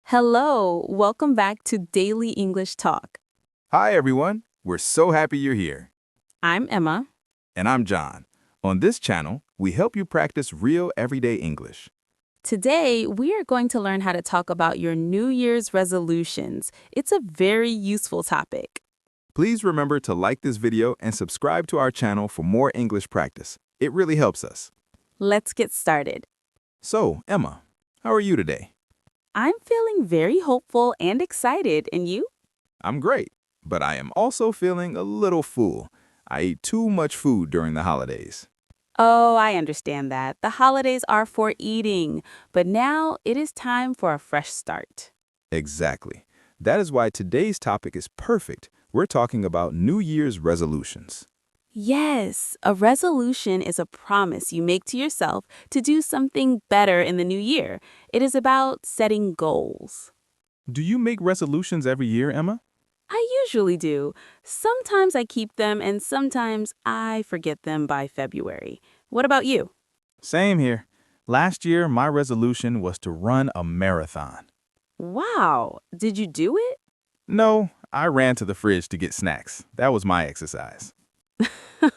Hello, welcome back to Daily English Talk. Hi, everyone. We're so happy you're here. I'm Emma. And I'm John. On this channel, we help you practice real everyday English. Today, we are going to learn how to talk about your New Year's resolutions. It's a very useful topic. Please remember to like this video and subscribe to our channel for more English practice. It really helps us. Let's get started. So, Emma, how are you today? I'm feeling very hopeful and excited, and you? I'm great, but I am also feeling a little full. I ate too much food during the holidays. Oh, I understand that. The holidays are for eating, but now it is time for a fresh start. Exactly. That is why today's topic is perfect. We're talking about New Year's resolutions. Yes, a resolution is a promise you make to yourself to do something better in the new year. It is about setting goals. Do you make resolutions every year, Emma? I usually do. Sometimes I keep them and sometimes I forget them by February. What about you? Same here. Last year, my resolution was to run a marathon. Wow, did you do it? No, I ran to the fridge to get snacks. That was my exercise.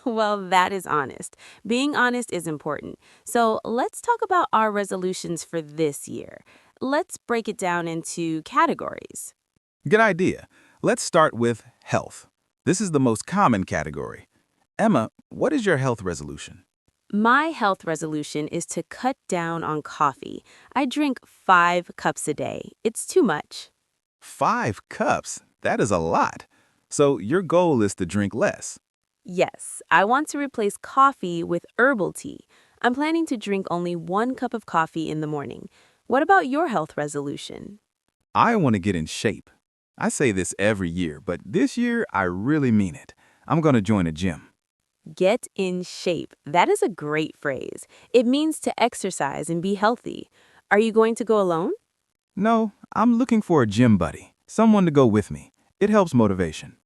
Well, that is honest. Being honest is important. So let's talk about our resolutions for this year. Let's break it down into categories. Good idea. Let's start with health. This is the most common category. Emma, what is your health resolution? My health resolution is to cut down on coffee. I drink 5 cups a day. It's too much. 5 cups? That is a lot. So your goal is to drink less. Yes, I want to replace coffee with herbal tea. I'm planning to drink only 1 cup of coffee in the morning. What about your health resolution? I want to get in shape. I say this every year, but this year I really mean it. I'm going to join a gym. Get in shape. That is a great phrase. It means to exercise and be healthy. Are you going to go alone? No, I'm looking for a gym buddy, someone to go with me. It helps motivation.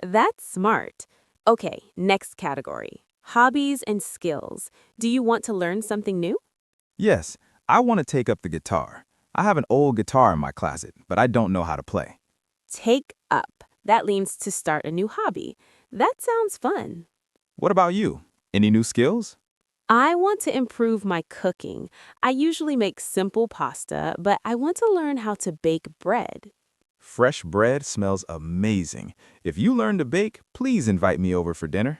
That's smart. Okay, next category. Hobbies and skills. Do you want to learn something new? Yes, I want to take up the guitar. I have an old guitar in my closet, but I don't know how to play. Take up. That means to start a new hobby. That sounds fun. What about you? Any new skills? I want to improve my cooking. I usually make simple pasta, but I want to learn how to bake bread. Fresh bread smells amazing. If you learn to bake, please invite me over for dinner.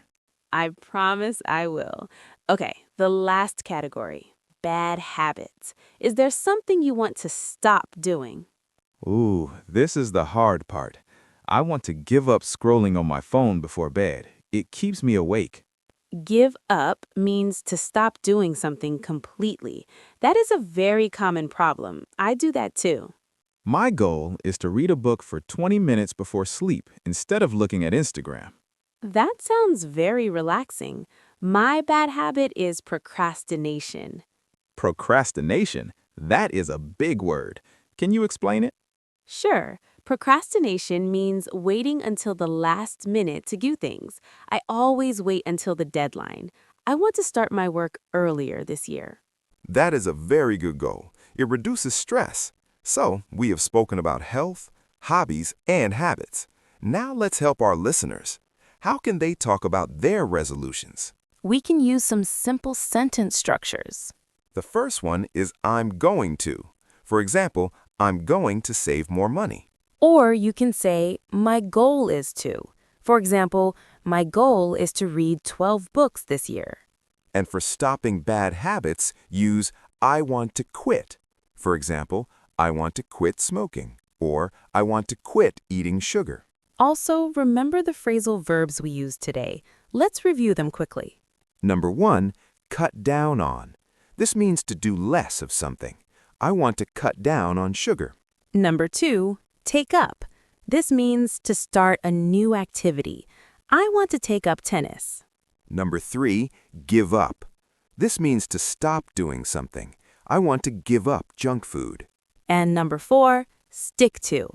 I promise I will. Okay, the last category. Bad habits. Is there something you want to stop doing? Ooh, this is the hard part. I want to give up scrolling on my phone before bed. It keeps me awake. Give up means to stop doing something completely. That is a very common problem. I do that too. My goal is to read a book for 20 minutes before sleep instead of looking at Instagram. That sounds very relaxing. My bad habit is procrastination. Procrastination? That is a big word. Can you explain it? Sure, procrastination means waiting until the last minute to do things. I always wait until the deadline. I want to start my work earlier this year. That is a very good goal. It reduces stress. So, we have spoken about health, hobbies, and habits. Now let's help our listeners. How can they talk about their resolutions? We can use some simple sentence structures. The first one is I'm going to. For example, I'm going to save more money. Or you can say, my goal is to. For example, my goal is to read 12 books this year. And for stopping bad habits, use I want to quit. For example, I want to quit smoking, or I want to quit eating sugar. Also, remember the phrasal verbs we used today. Let's review them quickly. Number 1, cut down on. This means to do less of something. I want to cut down on sugar. Number 2, take up. This means to start a new activity. I want to take up tennis. Number 3, give up. This means to stop doing something. I want to give up junk food. And number 4, stick to.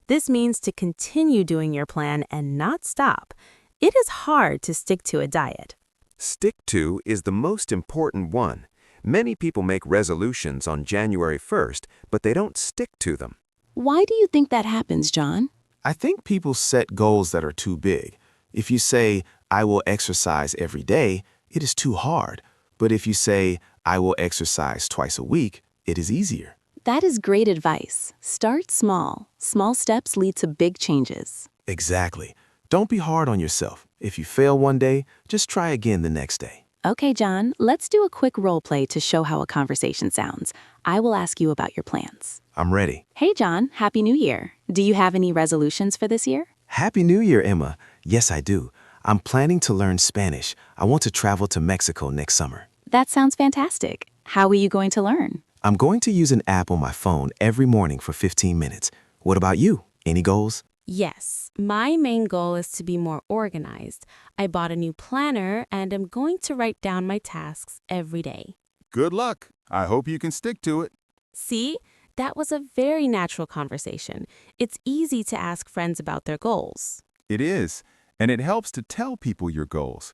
This means to continue doing your plan and not stop. It is hard to stick to a diet. Stick to is the most important one. Many people make resolutions on January 1st, but they don't stick to them. Why do you think that happens, John? I think people set goals that are too big. If you say, I will exercise every day, it is too hard. But if you say, I will exercise twice a week, it is easier. That is great advice. Start small. Small steps lead to big changes. Exactly. Don't be hard on yourself. If you fail one day, just try again the next day. Okay, John, let's do a quick role play to show how a conversation sounds. I will ask you about your plans. I'm ready. Hey, John, Happy New Year. Do you have any resolutions for this year? Happy New Year, Emma. Yes, I do. I'm planning to learn Spanish. I want to travel to Mexico next summer. That sounds fantastic. How are you going to learn? I'm going to use an app on my phone every morning for 15 minutes. What about you? Any goals? Yes, my main goal is to be more organized. I bought a new planner and am going to write down my tasks every day. Good luck. I hope you can stick to it. See, that was a very natural conversation. It's easy to ask friends about their goals. It is, and it helps to tell people your goals.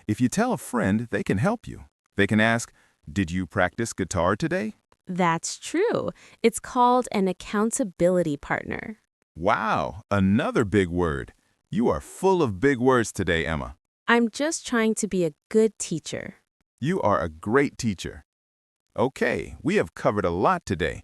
If you tell a friend, they can help you. They can ask, did you practice guitar today? That's true. It's called an accountability partner. Wow, another big word. You are full of big words today, Emma. I'm just trying to be a good teacher. You are a great teacher. Okay, we have covered a lot today.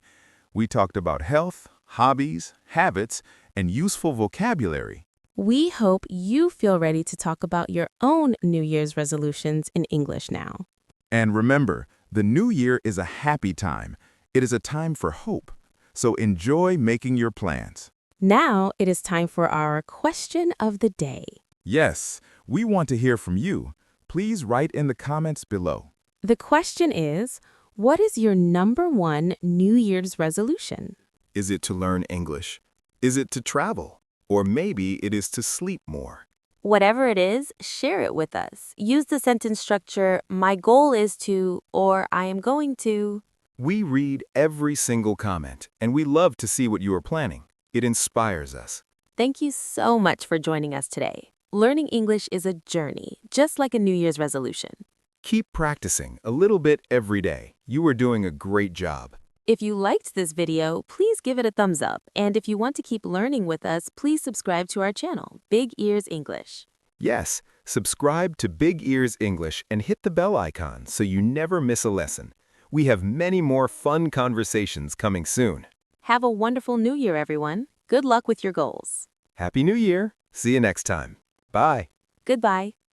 We talked about health, hobbies, habits, and useful vocabulary. We hope you feel ready to talk about your own New Year's resolutions in English now. And remember, the new year is a happy time. It is a time for hope. So enjoy making your plans. Now it is time for our question of the day. Yes, we want to hear from you. Please write in the comments below. The question is, what is your #1 New Year's resolution? Is it to learn English? Is it to travel? Or maybe it is to sleep more. Whatever it is, share it with us. Use the sentence structure, my goal is to, or I am going to. We read every single comment, and we love to see what you are planning. It inspires us. Thank you so much for joining us today. Learning English is a journey, just like a New Year's resolution. Keep practicing a little bit every day. You are doing a great job. If you liked this video, please give it a thumbs up. And if you want to keep learning with us, please subscribe to our channel, Big Ears English. Yes, subscribe to Big Ears English and hit the bell icon so you never miss a lesson. We have many more fun conversations coming soon. Have a wonderful New Year, everyone. Good luck with your goals. Happy New Year. See you next time. Bye. Goodbye.